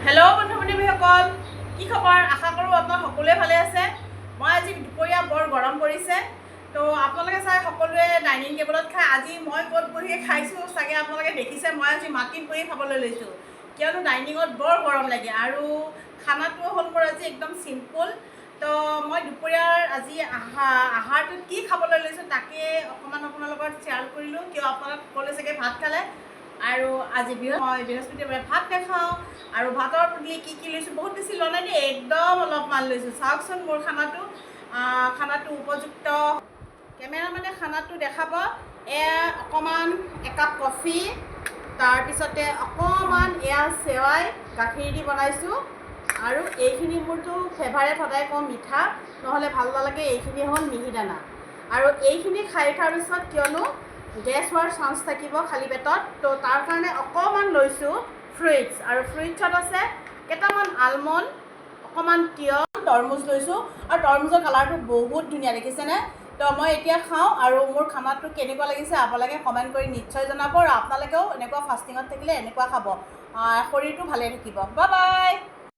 Hello' বন্ধু বান্ধৱীসকল, কি খবৰ? আশা কৰোঁ আপোনালোক সকলোৱে ভালে আছে। মই আজি দুপৰীয়া বৰ গৰম পৰিছে, তো আপোনালোকে চাই সকলোৱে ডাইনিং টেবুলত খাই। আজি মই ক'ত বহি খাইছোঁ চাগে আপোনালোকে দেখিছে। মই আজি মাটিত বহি খাবলৈ লৈছোঁ, কিয়নো ডাইনিঙত বৰ গৰম লাগে আৰু খানাটো হ'ল মোৰ আজি একদম চিম্পুল। তো মই দুপৰীয়াৰ আজি আহাৰটোত কি খাবলৈ লৈছোঁ তাকে অকণমান আপোনাৰ লগত শ্বেয়াৰ কৰিলোঁ, কিয় আপোনালোক সকলোৱে চাগে ভাত খালে। আৰু আজি মই বৃহস্পতিবাৰে ভাত নাখাওঁ আৰু ভাতৰ প্ৰতি কি লৈছোঁ বহুত বেছি লোৱা নাই দেই, একদম অলপমান লৈছোঁ। চাওকচোন মোৰ খানাটো উপযুক্ত। কেমেৰামেনে খানাটো দেখাব। এয়া অকণমান একাপ কফি, তাৰপিছতে অকণমান এয়া চেৱাই গাখীৰ দি বনাইছোঁ। আৰু এইখিনি মোৰতো ফেভাৰেট, সদায় কওঁ মিঠা নহ'লে ভাল নালাগে। এইখিনি হ'ল মিহি দানা। আৰু এইখিনি খাই উঠাৰ পিছত কিয়নো গেছ হোৱাৰ চান্স থাকিব খালী পেটত, তো তাৰ কাৰণে অকণমান লৈছোঁ ফ্ৰুইটছ। আৰু ফ্ৰুইটছত আছে কেইটামান আলমণ্ড, অকণমান তিয়হ, তৰমুজ লৈছোঁ। আৰু তৰমুজৰ কালাৰটো বহুত ধুনীয়া, দেখিছেনে? তো মই এতিয়া খাওঁ আৰু মোৰ খানাটো কেনেকুৱা লাগিছে আপোনালোকে কমেণ্ট কৰি নিশ্চয় জনাব। আৰু আপোনালোকেও এনেকুৱা ফাষ্টিঙত থাকিলে এনেকুৱা খাব, শৰীৰটো ভালে থাকিব। Bye bye.